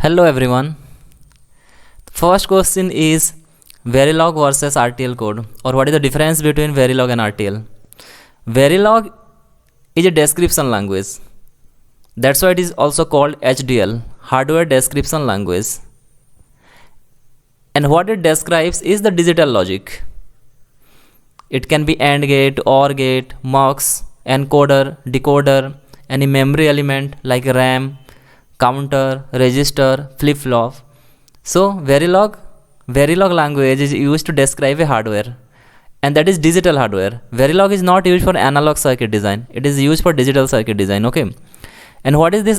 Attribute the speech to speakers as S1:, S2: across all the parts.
S1: Hello everyone. First question is Verilog versus RTL code, or what is the difference between Verilog and RTL? Verilog is a description language. That's why it is also called HDL, hardware description language. And what it describes is the digital logic. It can be AND gate, OR gate, MUX, encoder, decoder, any memory element like RAM, counter, register, flip-flop. So Verilog language is used to describe a hardware, and that is digital hardware. Verilog is not used for analog circuit design. It is used for digital circuit design. Okay. And what is this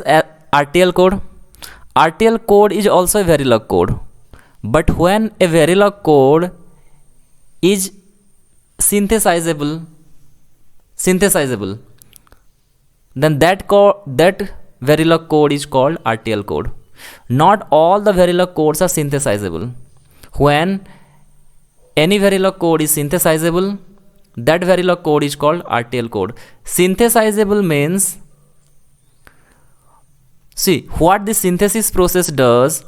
S1: RTL code? RTL code is also a Verilog code. But when a Verilog code is synthesizable, then that Verilog code is called RTL code. Not all the Verilog codes are synthesizable. When any Verilog code is synthesizable, that Verilog code is called RTL code. Synthesizable means, see what the synthesis process does,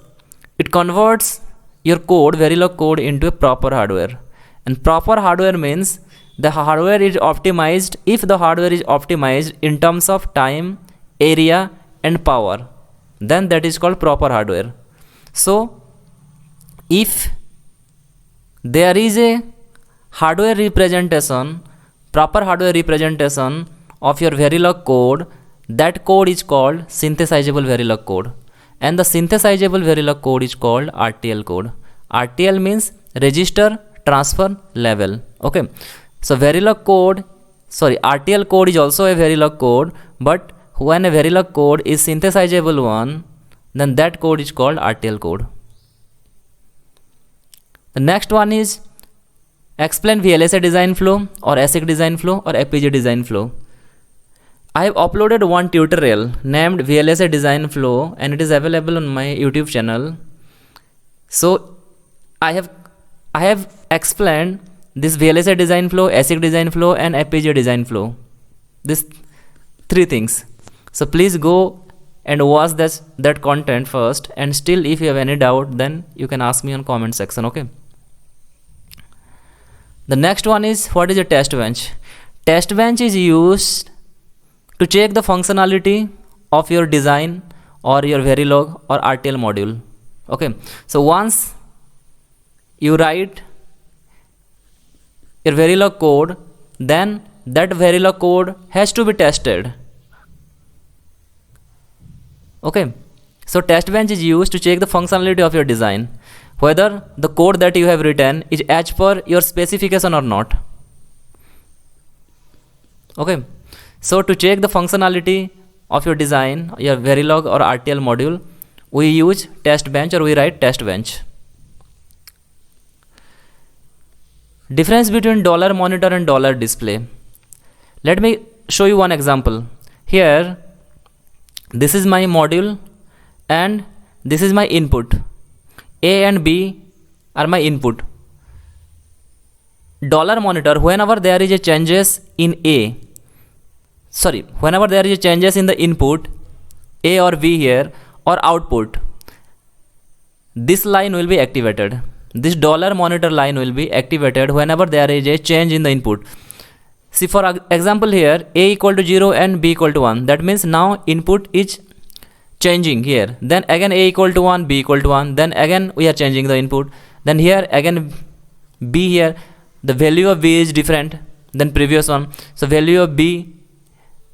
S1: it converts your code, Verilog code, into a proper hardware. And proper hardware means the hardware is optimized. If the hardware is optimized in terms of time, area and power, then that is called proper hardware. So if there is a hardware representation, proper hardware representation of your Verilog code, that code is called synthesizable Verilog code, and the synthesizable Verilog code is called RTL code. RTL means register transfer level. Okay, so RTL code is also a Verilog code, but when a Verilog code is synthesizable one, then that code is called RTL code. The next one is explain VLSI design flow or ASIC design flow or FPGA design flow. I have uploaded one tutorial named VLSI design flow, and it is available on my YouTube channel. So I have explained this VLSI design flow, ASIC design flow and FPGA design flow. These three things. So please go and watch that content first, and still if you have any doubt, then you can ask me on comment section. Okay. The next one is, what is a test bench? Test bench is used to check the functionality of your design or your Verilog or RTL module. Okay. So once you write your Verilog code, then that Verilog code has to be tested. Okay, so test bench is used to check the functionality of your design, whether the code that you have written is as per your specification or not. Okay, so to check the functionality of your design, your Verilog or RTL module, we use test bench, or we write test bench. Difference between $monitor and $display. Let me show you one example. Here, this is my module and this is my input. A and B are my input. $monitor, whenever there is a changes in whenever there is a changes in the input A or B here, or output, this line will be activated. This $monitor line will be activated whenever there is a change in the input. See, for example, here A equal to 0 and B equal to 1. That means now input is changing here. Then again A equal to 1, B equal to 1. Then again we are changing the input. Then here again B, here the value of B is different than previous one. So value of B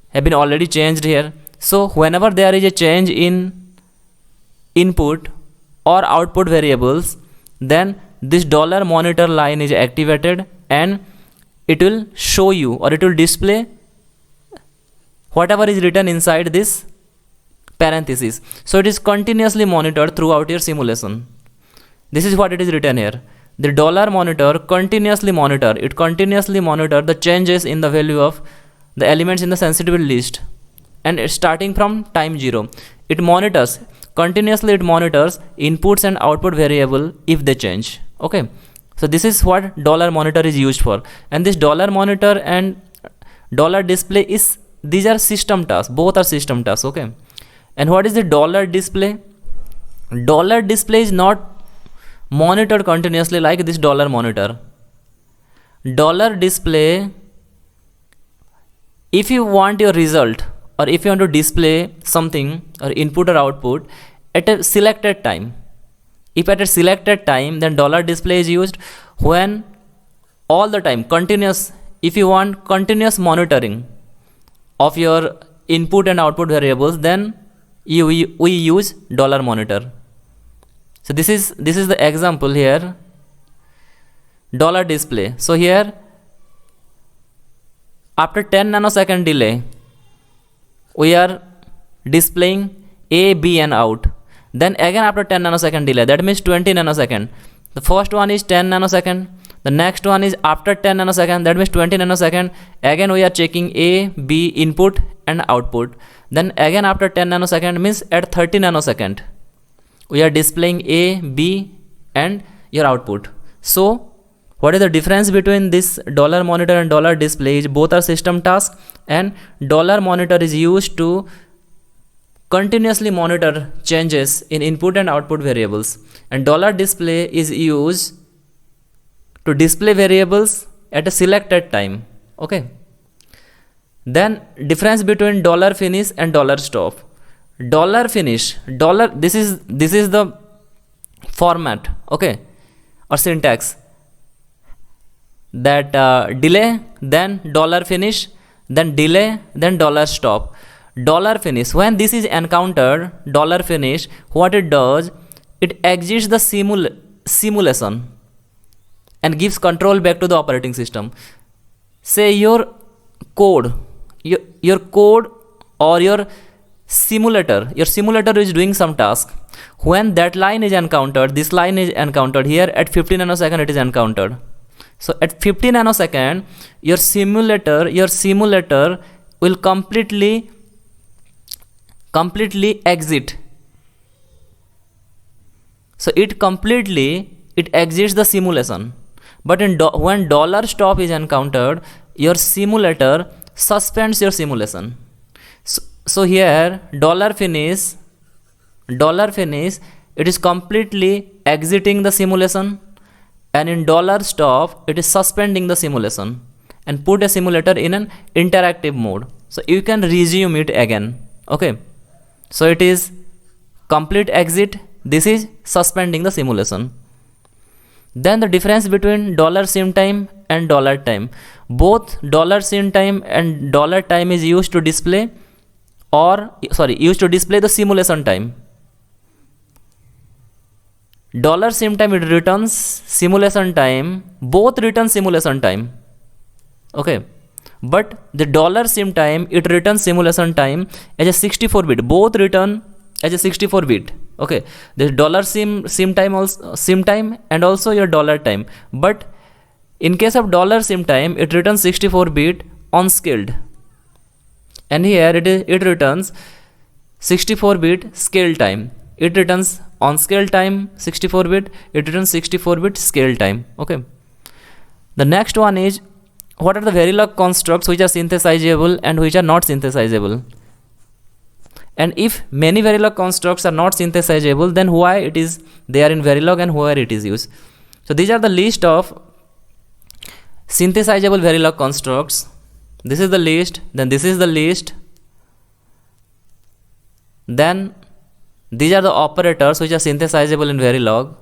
S1: have been already changed here. So whenever there is a change in input or output variables, then this $monitor line is activated, and it will show you, or it will display whatever is written inside this parenthesis. So it is continuously monitored throughout your simulation. This is what it is written here. The $monitor continuously monitor. It continuously monitor the changes in the value of the elements in the sensitivity list, and starting from time 0. It monitors continuously. It monitors inputs and output variable if they change. Okay. So this is what $monitor is used for, and this $monitor and $display is, these are system tasks, both are system tasks. Okay. And what is the $display? Dollar display is not monitored continuously like this dollar monitor. Dollar display, if you want your result or if you want to display something or input or output at a selected time, if at a selected time, then dollar display is used. When all the time continuous, if you want continuous monitoring of your input and output variables, then we use dollar monitor. So this is the example here, dollar display. So here after 10 nanosecond delay we are displaying A, B and out. Then again after 10 nanosecond delay, that means 20 nanosecond. The first one is 10 nanosecond, the next one is after 10 nanosecond, that means 20 nanosecond. Again we are checking A, B input and output. Then again after 10 nanosecond means at 30 nanosecond we are displaying A, B and your output. So what is the difference between this dollar monitor and dollar display is both are system tasks, and dollar monitor is used to continuously monitor changes in input and output variables, and dollar display is used to display variables at a selected time. Okay. Then difference between dollar finish and dollar stop. Dollar finish, dollar, this is the format, okay, or syntax, that delay, then dollar finish, then delay, then dollar stop. Dollar finish, when this is encountered, dollar finish, what it does, it exits the simulation and gives control back to the operating system. Say your code, your code or your simulator is doing some task. When that line is encountered, this line is encountered here at 50 nanosecond, it is encountered. So at 50 nanosecond your simulator will completely exit. So it exits the simulation. But when dollar stop is encountered, your simulator suspends your simulation. So here dollar finish, it is completely exiting the simulation, and in dollar stop it is suspending the simulation and put a simulator in an interactive mode. So you can resume it again. Okay. So it is complete exit, this is suspending the simulation. Then the difference between dollar sim time and dollar time. Both dollar sim time and dollar time is used to display the simulation time. Dollar sim time, it returns simulation time, both return simulation time. Okay. But the dollar sim time, it returns simulation time as a 64 bit, both return as a 64 bit. Okay, the dollar sim time and also your dollar time, but in case of dollar sim time it returns 64 bit unscaled, and here it returns 64 bit scale time. It returns on scale time 64 bit, it returns 64 bit scale time. Okay. The next one is, what are the Verilog constructs which are synthesizable and which are not synthesizable? And if many Verilog constructs are not synthesizable, then why it is they are in Verilog and where it is used? So these are the list of synthesizable Verilog constructs. This is the list, then this is the list. Then these are the operators which are synthesizable in Verilog,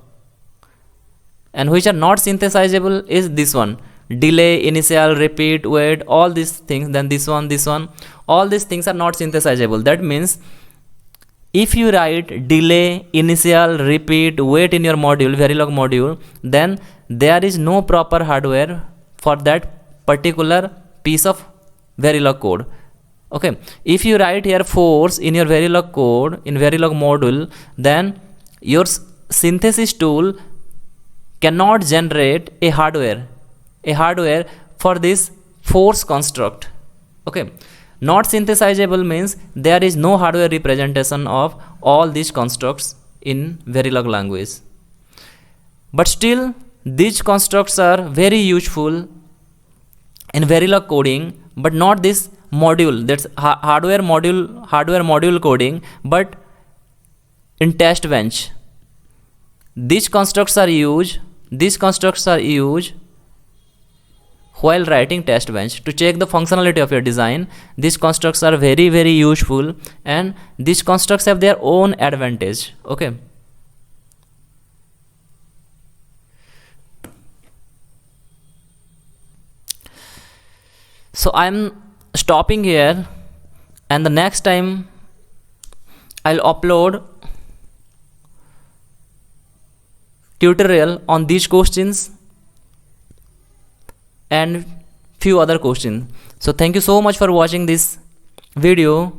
S1: and which are not synthesizable is this one: delay, initial, repeat, wait, all these things. Then this one, all these things are not synthesizable. That means if you write delay, initial, repeat, wait in your module, Verilog module, then there is no proper hardware for that particular piece of Verilog code. Okay, if you write here force in your Verilog code, in Verilog module, then your synthesis tool cannot generate a hardware for this force construct. Okay, not synthesizable means there is no hardware representation of all these constructs in Verilog language. But still these constructs are very useful in Verilog coding, but not this module, that's hardware module coding, but in test bench. These constructs are used while writing test bench to check the functionality of your design. These constructs are very very useful, and these constructs have their own advantage. Okay, so I'm stopping here, and the next time I'll upload tutorial on these questions and few other questions. So thank you so much for watching this video.